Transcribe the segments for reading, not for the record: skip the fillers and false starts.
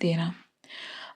13।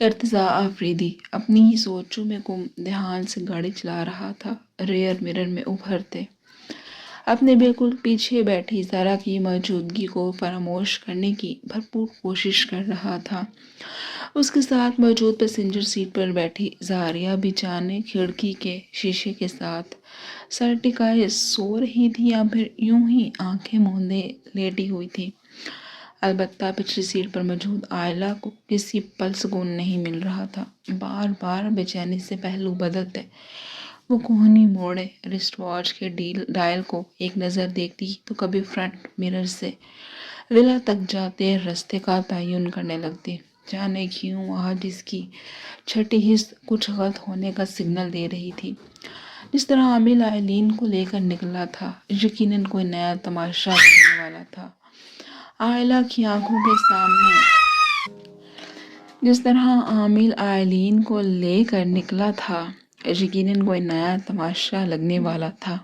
ارتضا آفریدی اپنی ہی سوچوں میں گم دھیان سے گاڑی چلا رہا تھا۔ ریئر مرر میں ابھرتے اپنے بالکل پیچھے بیٹھی زارا کی موجودگی کو فراموش کرنے کی بھرپور کوشش کر رہا تھا۔ اس کے ساتھ موجود پیسنجر سیٹ پر بیٹھی زاریہ بھی جانے کھڑکی کے شیشے کے ساتھ سر ٹکائے سو رہی تھی یا پھر یوں ہی آنکھیں موندے لیٹی ہوئی تھی۔ البتہ پچھلی سیٹ پر موجود عائلہ کو کسی پل سکون نہیں مل رہا تھا۔ بار بار بے چینی سے پہلو بدلتے وہ کوہنی موڑے رسٹ واچ کے ڈائل کو ایک نظر دیکھتی تو کبھی فرنٹ مرر سے ولا تک جاتے راستے کا تعین کرنے لگتی۔ جانے کیوں آج اس کی چھٹی حص کچھ غلط ہونے کا سگنل دے رہی تھی۔ جس طرح عامل آئلین کو لے کر نکلا تھا یقیناً کوئی نیا تماشا ہونے والا تھا۔ عائلہ کی آنکھوں کے سامنے جس طرح عامل آئلین کو لے کر نکلا تھا یقیناً کوئی نیا تماشا لگنے والا تھا۔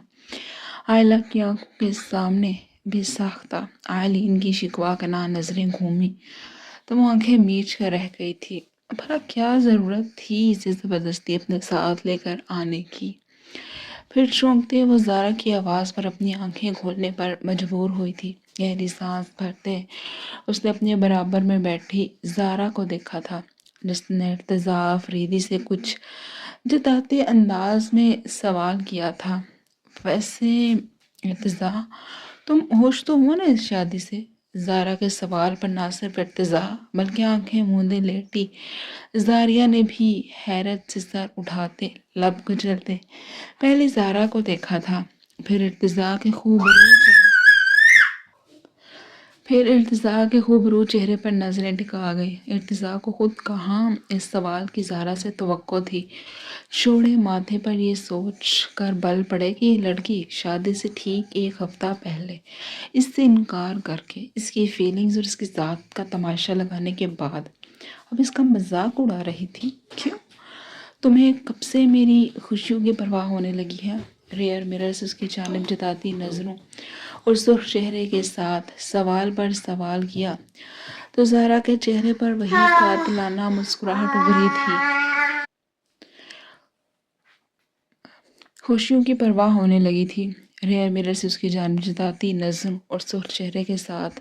عائلہ کی آنکھوں کے سامنے بے ساختہ آئلین کی شکوہ کناں نظریں گھومی تو وہ آنکھیں میچ کر رہ گئی تھی۔ بھلا کیا ضرورت تھی اسے زبردستی اپنے ساتھ لے کر آنے کی؟ پھر چونکتے وہ زارا کی آواز پر اپنی آنکھیں کھولنے پر مجبور ہوئی تھی۔ گہری سانس بھرتے اس نے اپنے برابر میں بیٹھی زارا کو دیکھا تھا جس نے ارتضا آفریدی سے کچھ جتاتے انداز میں سوال کیا تھا۔ ویسے ارتضا تم ہوش تو ہو نا اس شادی سے؟ زارا کے سوال پر نہ صرف ارتضا بلکہ آنکھیں موندے لیٹی زاریہ نے بھی حیرت سے سر اٹھاتے لب کچلتے پہلے زارا کو دیکھا تھا، پھر ارتضا کے خوبرو چہرے پر نظریں ٹکا گئی۔ ارتضا کو خود کہاں اس سوال کی زارا سے توقع تھی۔ چوڑے ماتھے پر یہ سوچ کر بل پڑے کہ یہ لڑکی شادی سے ٹھیک ایک ہفتہ پہلے اس سے انکار کر کے اس کی فیلنگز اور اس کی ذات کا تماشا لگانے کے بعد اب اس کا مذاق اڑا رہی تھی۔ کیوں؟ تمہیں کب سے میری خوشیوں کی پرواہ ہونے لگی ہے؟ ریئر مرر سے اس کی جانب جتاتی نظروں اور سرخ چہرے کے ساتھ سوال پر سوال کیا تو زہرا کے چہرے پر وہی قاتلانہ مسکراہٹ ابھری تھی۔ خوشیوں کی پرواہ ہونے لگی تھی۔ ریئر مرر سے اس کی جانب جتاتی نظروں اور سرخ چہرے کے ساتھ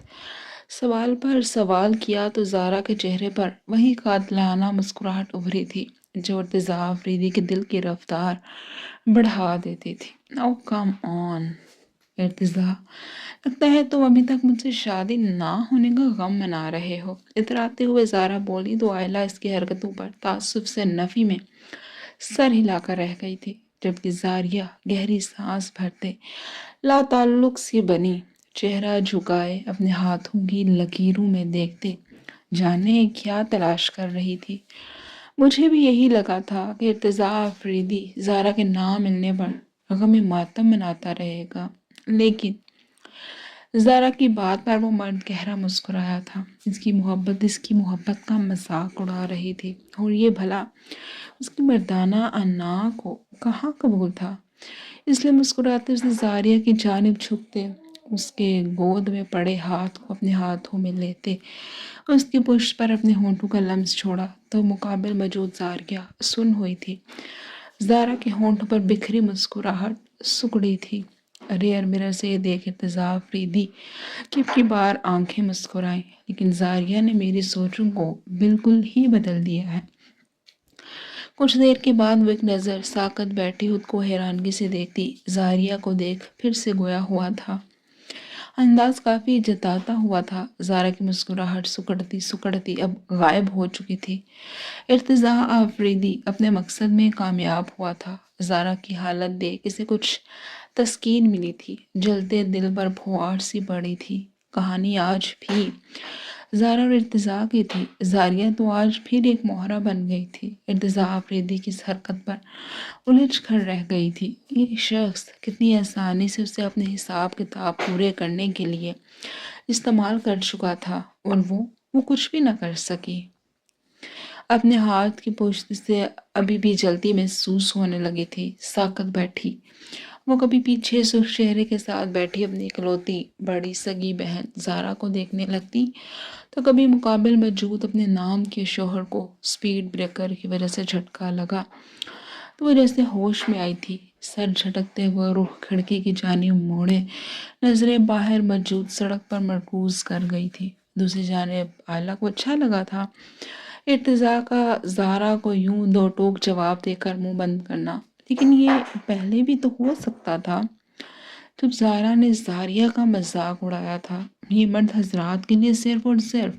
سوال پر سوال کیا تو زارا کے چہرے پر وہی قاتلانہ مسکراہٹ ابھری تھی جو ارتضا آفریدی کے دل کی رفتار بڑھا دیتی تھی۔ او کم آن ارتضا، لگتا ہے تم ابھی تک مجھ سے شادی نہ ہونے کا غم منا رہے ہو۔ اتراتے ہوئے زارا بولی تو عائلہ اس کی حرکتوں پر تعصب سے نفی میں سر ہلا کر رہ گئی تھی، جبکہ زاریہ گہری سانس بھرتے لا تعلق سی بنی چہرہ جھکائے اپنے ہاتھوں کی لکیروں میں دیکھتے جانے کیا تلاش کر رہی تھی۔ مجھے بھی یہی لگا تھا کہ ارتضا آفریدی زارا کے نہ ملنے پر غم ماتم مناتا رہے گا، لیکن زارا کی بات پر وہ مرد گہرا مسکرایا تھا۔ اس کی محبت کا مذاق اڑا رہی تھی اور یہ بھلا اس کی مردانہ انا کو کہاں قبول تھا۔ اس لیے مسکراتے اس نے زاریہ کی جانب جھکتے اس کے گود میں پڑے ہاتھ کو اپنے ہاتھوں میں لیتے اس کی پشت پر اپنے ہونٹوں کا لمس چھوڑا تو مقابل موجود زاریہ سن ہوئی تھی۔ زارا کے ہونٹوں پر بکھری مسکراہٹ سکڑی تھی۔ ریئر مرر سے یہ دیکھ ارتضا آفریدی کہ اب کی بار آنکھیں مسکرائیں، لیکن زاریہ نے میری سوچوں کو بالکل ہی بدل دیا ہے۔ کچھ دیر کے بعد وہ ایک نظر ساکت بیٹھی خود کو حیرانگی سے دیکھتی زاریہ کو دیکھ پھر سے گویا ہوا تھا۔ انداز کافی جتاتا ہوا تھا۔ زارا کی مسکراہٹ سکڑتی اب غائب ہو چکی تھی۔ ارتضا آفریدی اپنے مقصد میں کامیاب ہوا تھا۔ زارا کی حالت دیکھ اسے کچھ تسکین ملی تھی۔ جلتے دل پر پھوار سی پڑی تھی۔ کہانی آج بھی زارا اور ارتضا کی تھی۔ زاریہ تو آج پھر ایک مہرہ بن گئی تھی۔ ارتضا آفریدی کی اس حرکت پر الجھ کر رہ گئی تھی۔ یہ شخص کتنی آسانی سے اسے اپنے حساب کتاب پورے کرنے کے لیے استعمال کر چکا تھا اور وہ کچھ بھی نہ کر سکی۔ اپنے ہاتھ کی پشت سے ابھی بھی جلتی محسوس ہونے لگی تھی۔ ساکت بیٹھی وہ کبھی پیچھے سرخ چہرے کے ساتھ بیٹھی اپنی اکلوتی بڑی سگی بہن زارا کو دیکھنے لگتی، تو کبھی مقابل موجود اپنے نام کے شوہر کو اسپیڈ بریکر کی وجہ سے جھٹکا لگا تو وہ جیسے ہوش میں آئی تھی، سر جھٹکتے ہوئے رخ کھڑکی کی جانب موڑے نظریں باہر موجود سڑک پر مرکوز کر گئی تھی۔ دوسری جانب آئلہ کو اچھا لگا تھا ارتضا کا زارا کو یوں دو ٹوک جواب دے کر منہ بند کرنا، لیکن یہ پہلے بھی تو ہو سکتا تھا جب زارا نے زاریہ کا مذاق اڑایا تھا۔ یہ مرد حضرات کے لیے صرف اور صرف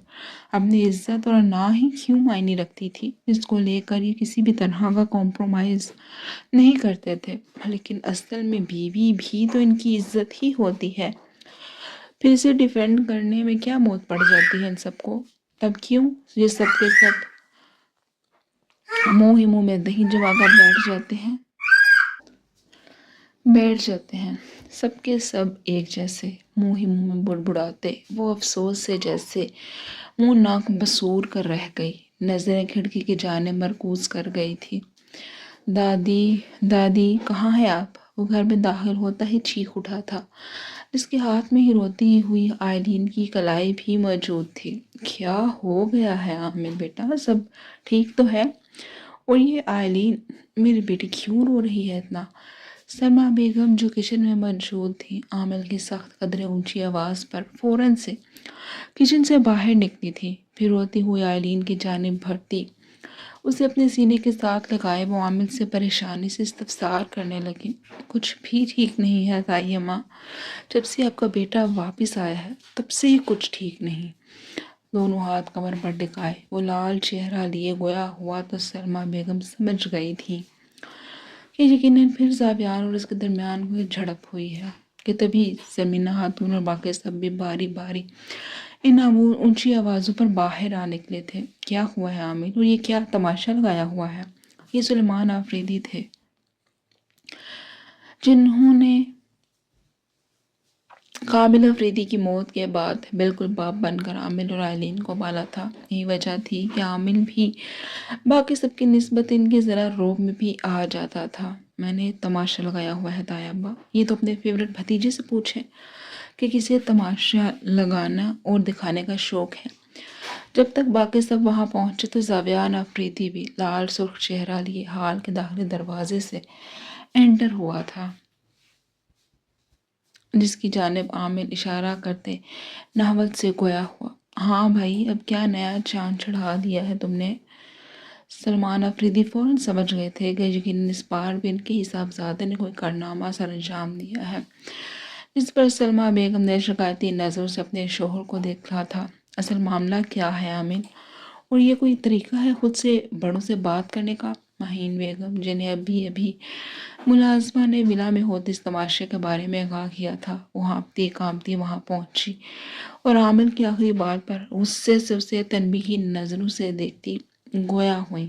اپنی عزت اور نہ ہی کیوں معنی رکھتی تھی، جس کو لے کر یہ کسی بھی طرح کا کمپرومائز نہیں کرتے تھے، لیکن اصل میں بیوی بھی تو ان کی عزت ہی ہوتی ہے۔ پھر اسے ڈیفینڈ کرنے میں کیا موت پڑ جاتی ہے ان سب کو؟ تب کیوں یہ سب کے سب منہ ہی منہ میں دہی جما کر بیٹھ جاتے ہیں سب کے سب ایک جیسے، منہ ہی منہ میں بڑبڑاتے، وہ افسوس سے جیسے منہ ناک بسور کر رہ گئی، نظریں کھڑکی کی جانب مرکوز کر گئی تھی۔ دادی دادی کہاں ہے آپ؟ وہ گھر میں داخل ہوتا ہی چیخ اٹھا تھا، جس کے ہاتھ میں ہی روتی ہوئی آئلین کی کلائی بھی موجود تھی۔ کیا ہو گیا ہے عامر بیٹا، سب ٹھیک تو ہے؟ اور یہ آئلین میری بیٹی کیوں رو رہی ہے اتنا؟ سلمیٰ بیگم جو کچن میں موجود تھی، عامر کی سخت قدریں اونچی آواز پر فوراً سے کچن سے باہر نکلی تھی، پھر روتی ہوئی آئلین کی جانب بڑھتی اسے اپنے سینے کے ساتھ لگائے وہ عامر سے پریشانی سے استفسار کرنے لگی۔ کچھ بھی ٹھیک نہیں ہے تائی اماں، جب سے آپ کا بیٹا واپس آیا ہے تب سے ہی کچھ ٹھیک نہیں۔ دونوں ہاتھ کمر پر ٹکائے وہ لال چہرہ لیے گویا ہوا تو سلمیٰ بیگم سمجھ گئی تھی کہ یقیناً پھر زاویان اور اس کے درمیان کوئی جھڑپ ہوئی ہے، کہ تبھی زمینہ خاتون اور باقی سب بھی باری باری ان اونچی آوازوں پر باہر آ نکلے تھے۔ کیا ہوا ہے عامر؟ اور یہ کیا تماشا لگایا ہوا ہے؟ یہ سلیمان آفریدی تھے جنہوں نے قابل آفریدی کی موت کے بعد بالکل باپ بن کر عامر اور آئلین کو پالا تھا۔ یہی وجہ تھی کہ عامر بھی باقی سب کی نسبت ان کے ذرا روب میں بھی آ جاتا تھا۔ میں نے تماشا لگایا ہوا ہے تائی ابا، یہ تو اپنے فیورٹ بھتیجے سے پوچھیں کہ کسے تماشا لگانا اور دکھانے کا شوق ہے۔ جب تک باقی سب وہاں پہنچے تو زاویان آفریدی بھی لال سرخ چہرہ لیے ہال کے داخلی دروازے سے انٹر ہوا تھا، جس کی جانب عامر اشارہ کرتے نحوت سے گویا ہوا۔ ہاں بھائی، اب کیا نیا چاند چڑھا دیا ہے تم نے؟ سلمان آفریدی فوراً سمجھ گئے تھے کہ یقیناً اس بار بھی ان کے حساب زادے نے کوئی کارنامہ سر انجام دیا ہے، جس پر سلمیٰ بیگم نے شکایتی نظروں سے اپنے شوہر کو دیکھا تھا۔ اصل معاملہ کیا ہے عامر؟ اور یہ کوئی طریقہ ہے خود سے بڑوں سے بات کرنے کا؟ مہین بیگم، جنہیں ابھی ملازمہ نے ولا میں ہوتے اس تماشے کے بارے میں آگاہ کیا تھا، وہ ہانپتی کانپتی وہاں پہنچی اور عامر کی آخری بات پر غصے سے اسے تنبیہی نظروں سے دیکھتی گویا ہوئی۔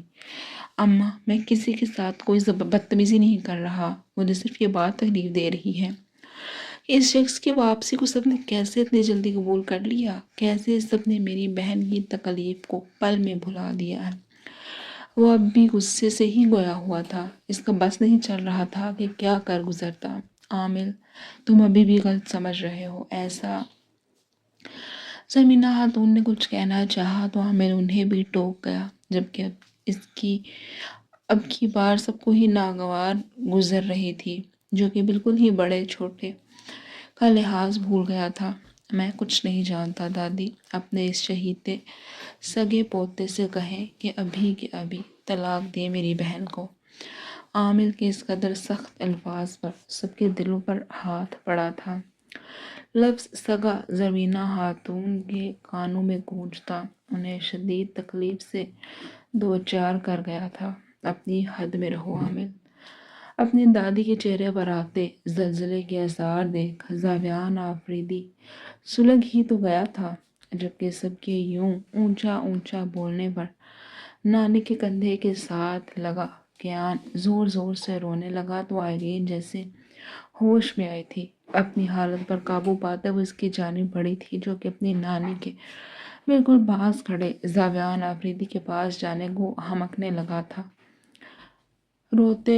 اماں، میں کسی کے ساتھ کوئی بدتمیزی نہیں کر رہا، مجھے صرف یہ بات تکلیف دے رہی ہے کہ اس شخص کی واپسی کو سب نے کیسے اتنی جلدی قبول کر لیا، کیسے سب نے میری بہن کی تکلیف کو پل میں بھلا دیا ہے۔ وہ اب بھی غصے سے ہی گویا ہوا تھا، اس کا بس نہیں چل رہا تھا کہ کیا کر گزرتا۔ عامر، تم ابھی بھی غلط سمجھ رہے ہو، ایسا زمینہ خاتون نے کچھ کہنا چاہا تو عامر انہیں بھی ٹوک گیا، جبکہ اب کی بار سب کو ہی ناگوار گزر رہی تھی، جو کہ بالکل ہی بڑے چھوٹے کا لحاظ بھول گیا تھا۔ میں کچھ نہیں جانتا دادی، اپنے اس شہید سگے پوتے سے کہیں کہ ابھی کے ابھی طلاق دے میری بہن کو۔ عامر کے اس قدر سخت الفاظ پر سب کے دلوں پر ہاتھ پڑا تھا۔ لفظ سگا زمینہ خاتون کے کانوں میں گونجتا انہیں شدید تکلیف سے دوچار کر گیا تھا۔ اپنی حد میں رہو عامر۔ اپنی دادی کے چہرے پر آتے زلزلے کے آثار دیکھ زاویان آفریدی سلگ ہی تو گیا تھا، جبکہ سب کے یوں اونچا اونچا بولنے پر نانی کے کندھے کے ساتھ لگا کیان زور زور سے رونے لگا تو آئلین جیسے ہوش میں آئی تھی، اپنی حالت پر قابو پاتے وہ اس کی جانب بڑھی تھی، جو کہ اپنی نانی کے بالکل پاس کھڑے زاویان آفریدی کے پاس جانے کو ہمکنے لگا تھا۔ روتے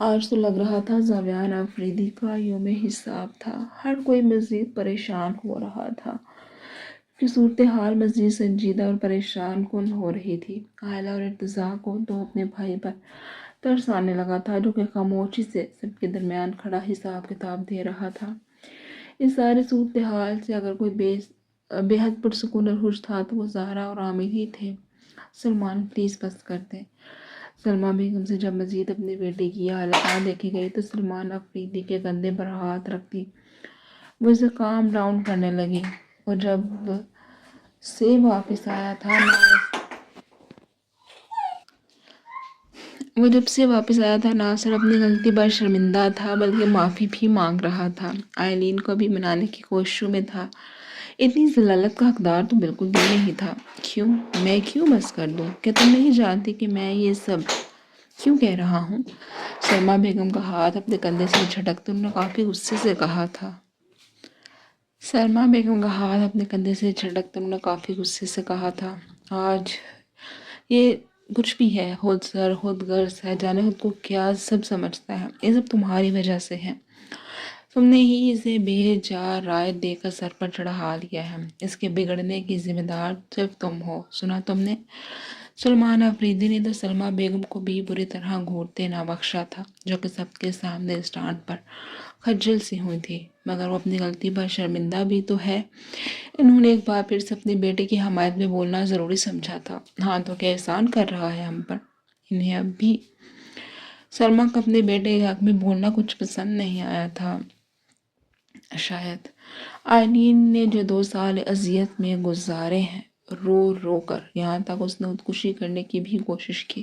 آج تو لگ رہا تھا زاویان آفریدی کا یوم حساب تھا، ہر کوئی مزید پریشان ہو رہا تھا کہ صورتحال مزید سنجیدہ اور پریشان کن ہو رہی تھی۔ عائلہ اور ارتضیٰ کو تو اپنے بھائی پر ترس آنے لگا تھا، جو کہ خاموشی سے سب کے درمیان کھڑا حساب کتاب دے رہا تھا۔ اس سارے صورتحال سے اگر کوئی بے حد پرسکون اور خوش تھا تو وہ زہرا اور عامر ہی تھے۔ سلمان پلیز بس کر دیں۔ سلمیٰ بیگم سے جب مزید اپنے بیٹے کی یہ حالت دیکھی گئی تو سلمان آفریدی کے کندھے پر ہاتھ رکھتی وہ اسے کام ڈاؤن کرنے لگی۔ اور جب سے واپس آیا تھا ناصر اپنی غلطی پر شرمندہ تھا، بلکہ معافی بھی مانگ رہا تھا۔ آئلین کو بھی منانے کی کوششوں میں تھا۔ اتنی ذلت کا حقدار تو بالکل بھی نہیں تھا۔ میں کیوں بس کر دوں؟ کہ تم نہیں جانتی کہ میں یہ سب کیوں کہہ رہا ہوں؟ سلمیٰ بیگم کا ہاتھ اپنے کندھے سے جھٹکتے انہوں نے کافی غصے سے کہا تھا۔ آج یہ کچھ بھی ہے، خود سر خود غرض ہے، جانے خود کو کیا سب سمجھتا ہے، یہ سب تمہاری وجہ سے ہے۔ تم نے ہی اسے بے جا رائے دے کر سر پر چڑھا لیا ہے۔ اس کے بگڑنے کی ذمہ دار صرف تم ہو۔ سنا تم نے؟ سلمان آفریدی نے تو سلمیٰ بیگم کو بھی بری طرح گھونٹتے نہ بخشا تھا، جو کہ سب کے سامنے اسٹینڈ پر خجل سی ہوئی تھی، مگر وہ اپنی غلطی پر شرمندہ بھی تو ہے۔ انہوں نے ایک بار پھر سے اپنے بیٹے کی حمایت میں بولنا ضروری سمجھا تھا۔ ہاں تو کیا احسان کر رہا ہے ہم پر؟ انہیں اب بھی سلمیٰ کو اپنے بیٹے کے حق میں بولنا کچھ پسند نہیں آیا تھا۔ شاید آئلین نے جو 2 سال اذیت میں گزارے ہیں، رو رو کر، یہاں تک اس نے خودکشی کرنے کی بھی کوشش کی۔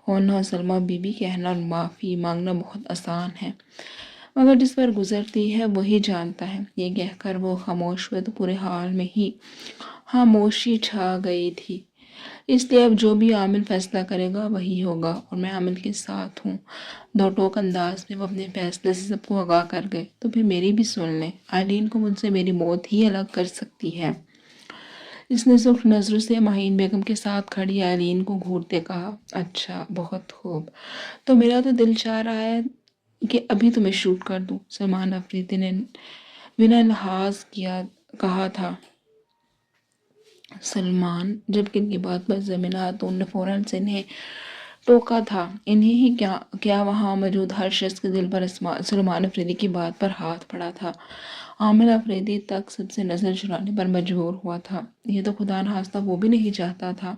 ہونا سلمیٰ بی بی کہنا اور معافی مانگنا بہت آسان ہے، مگر جس پر گزرتی ہے وہی جانتا ہے۔ یہ کہہ کر وہ خاموش ہوئے تو پورے حال میں ہی خاموشی چھا گئی تھی۔ اس لیے اب جو بھی عامل فیصلہ کرے گا وہی ہوگا، اور میں عامل کے ساتھ ہوں۔ دو ٹوک انداز میں وہ اپنے فیصلے سے سب کو آگاہ کر گئے۔ تو پھر میری بھی سن لیں، آئلین کو مجھ سے میری موت ہی الگ کر سکتی ہے۔ اس نے سرخ نظروں سے مہین بیگم کے ساتھ کھڑی آئلین کو گھورتے کہا۔ اچھا، بہت خوب، تو میرا تو دل چاہ رہا ہے کہ ابھی تمہیں شوٹ کر دوں، سلمان آفریدی نے بنا لحاظ کیا کہا تھا۔ سلمان، جبکہ ان کی بات پر زمینہ خاتون نے فوراً سے انہیں ٹوکا تھا۔ انہیں ہی کیا وہاں موجود ہر شخص کے دل پر سلمان آفریدی کی بات پر ہاتھ پڑا تھا۔ عامل آفریدی تک سب سے نظر چرانے پر مجبور ہوا تھا۔ یہ تو خدا نخواستہ وہ بھی نہیں چاہتا تھا،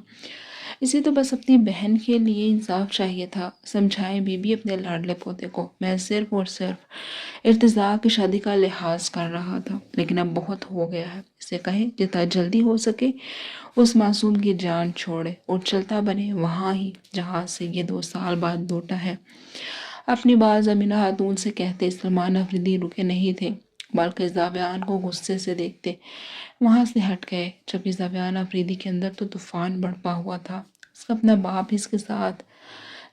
اسے تو بس اپنی بہن کے لیے انصاف چاہیے تھا۔ سمجھائیں بی بی اپنے لاڈلے پوتے کو، میں صرف اور صرف ارتضیٰ کی شادی کا لحاظ کر رہا تھا، لیکن اب بہت ہو گیا ہے۔ اسے کہیں جتنا جلدی ہو سکے اس معصوم کی جان چھوڑے اور چلتا بنے وہاں ہی جہاں سے یہ 2 سال بعد لوٹا ہے۔ اپنی بات زمینہ خاتون سے کہتے سلمان آفریدی رکے نہیں تھے، بلکہ زاویان کو غصے سے دیکھتے وہاں سے ہٹ گئے، جبکہ زاویان آفریدی کے اندر تو طوفان بڑھا ہوا تھا۔ اس کا اپنا باپ اس کے ساتھ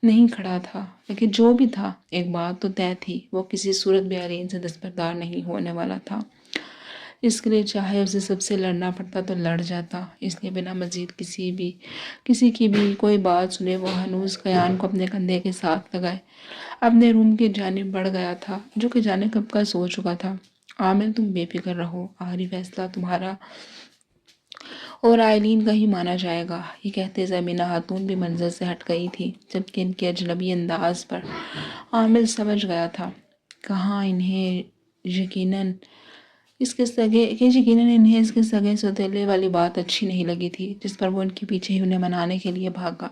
نہیں کھڑا تھا، لیکن جو بھی تھا، ایک بات تو طے تھی، وہ کسی صورت بھی آئلین سے دستبردار نہیں ہونے والا تھا۔ اس کے لیے چاہے اسے سب سے لڑنا پڑتا تو لڑ جاتا۔ اس لیے بنا مزید کسی کی بھی کوئی بات سنے وہ ہنوز قیان کو اپنے کندھے کے ساتھ لگائے اپنے روم کی جانب بڑھ گیا تھا، جو کہ جانے کب کا سو چکا تھا۔ عامل، تم بے فکر رہو، آخری فیصلہ تمہارا اور آئلین کا ہی مانا جائے گا۔ یہ کہتے زمینہ خاتون بھی منظر سے ہٹ گئی تھی، جبکہ ان کے اجنبی انداز پر عامل سمجھ گیا تھا کہاں انہیں یقیناً اس کے سگے سوتیلے والی بات اچھی نہیں لگی تھی، جس پر وہ ان کے پیچھے ہی انہیں منانے کے لیے بھاگا،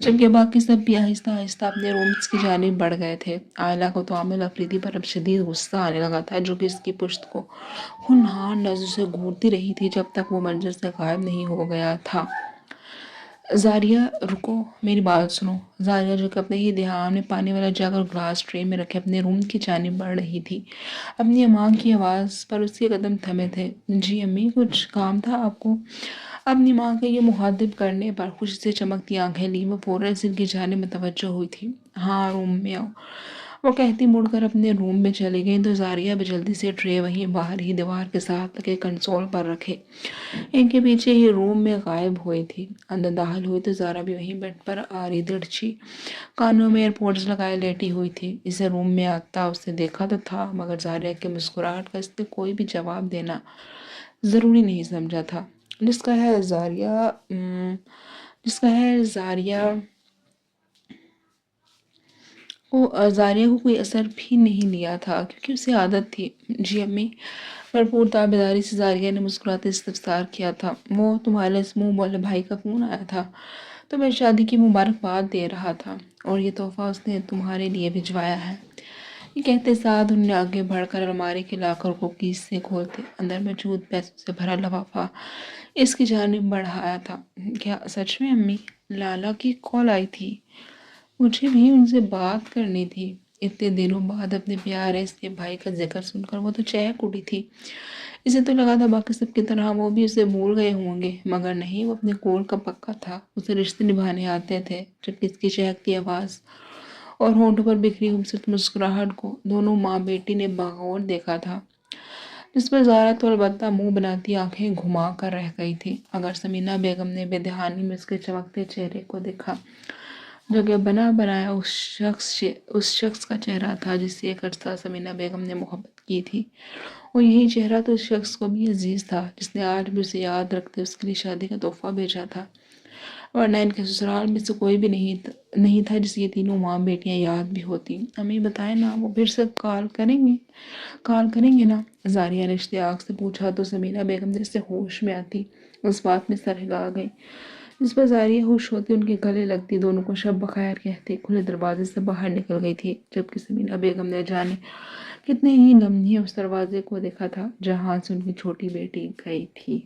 جبکہ باقی سب بھی آہستہ آہستہ اپنے رومز کی جانب بڑھ گئے تھے۔ عائلہ کو تو عامل آفریدی پر اب شدید غصہ آنے لگا تھا، جو کہ اس کی پشت کو ہونہار نظر سے گھورتی رہی تھی جب تک وہ منظر سے غائب نہیں ہو گیا تھا۔ زاریہ، رکو، میری بات سنو۔ زاریہ، جو کہ اپنے ہی دھیان میں پانی والا جگ اور گلاس ٹرے میں رکھے اپنے روم کی جانب بڑھ رہی تھی، اپنی اماں کی آواز پر اس کے قدم تھمے تھے۔ جی امی، کچھ کام تھا آپ کو؟ اپنی ماں کے یہ مخاطب کرنے پر خوشی سے چمکتی آنکھیں لی وہ فوراً سے ان کی جانب متوجہ ہوئی تھی۔ ہاں، روم میں آؤ۔ وہ کہتی مڑ کر اپنے روم میں چلی گئی تو زاریہ بھی جلدی سے ٹرے وہیں باہر ہی دیوار کے ساتھ لگے کنسول پر رکھے ان کے پیچھے ہی روم میں غائب ہوئی تھی۔ اندر داخل ہوئی تو زارا بھی وہیں بیڈ پر آری دڑچی کانوں میں ایئرپورٹس لگائے لیٹی ہوئی تھی۔ اسے روم میں آتا اسے دیکھا تو تھا، مگر زاریہ کے مسکراہٹ کا اس نے کوئی بھی جواب دینا ضروری نہیں سمجھا تھا۔ جس کا ہے زاریہ زاریہ کو کوئی اثر بھی نہیں لیا تھا، کیونکہ اسے عادت تھی۔ جی امی، بھرپور تابعداری سے زاریہ نے مسکراتے استفسار کیا تھا۔ وہ تمہارے اسمو والے بھائی کا فون آیا تھا، تمہیں شادی کی مبارکباد دے رہا تھا، اور یہ تحفہ اس نے تمہارے لیے بھجوایا ہے۔ یہ کہتے ساتھ انہوں نے آگے بڑھ کر الماری کے لاکر کو کیس سے کھولتے اندر موجود پیسوں سے بھرا لفافہ اس کی جانب بڑھایا تھا۔ کیا سچ میں امی؟ لالا کی کال آئی تھی، مجھے بھی ان سے بات کرنی تھی۔ اتنے دنوں بعد اپنے پیارے سے بھائی کا ذکر سن کر وہ تو چہک اٹھی تھی۔ اسے تو لگا تھا باقی سب کی طرح وہ بھی اسے بھول گئے ہوں گے، مگر نہیں، وہ اپنے قول کا پکا تھا۔ اسے رشتے نبھانے آتے تھے۔ جب کس کی چہکتی آواز اور ہونٹوں پر بکھری خوبصورت مسکراہٹ کو دونوں ماں بیٹی نے بغور دیکھا تھا، جس پر زارا تو البتہ منہ بناتی آنکھیں گھما کر رہ گئی تھی۔ اگر سمینہ بیگم نے بے دہانی میں اس کے چمکتے چہرے کو دیکھا جو کہ بنا بنایا اس شخص کا چہرہ تھا جس سے ایک عرصہ سمینہ بیگم نے محبت کی تھی، اور یہی چہرہ تو اس شخص کو بھی عزیز تھا جس نے آج بھی اسے یاد رکھتے اس کے لیے شادی کا تحفہ بھیجا تھا، ورنہ ان کے سسرال میں سے کوئی بھی نہیں تھا جس یہ تینوں ماں بیٹیاں یاد بھی ہوتی۔ امی بتائیں نا، وہ پھر سے کال کریں گے نا؟ زاریہ نے اشتیاق سے پوچھا تو سمینہ بیگم جیسے ہوش میں آتی اس بات میں سر ہلا گئی، جس پر زاریہ ہوش ہوتی ان کے گلے لگتی، دونوں کو شب بخیر کہتے کھلے دروازے سے باہر نکل گئی تھی، جبکہ سمینہ بیگم نے جانے کتنے ہی لمحے اس دروازے کو دیکھا تھا جہاں سے ان کی چھوٹی بیٹی گئی تھی۔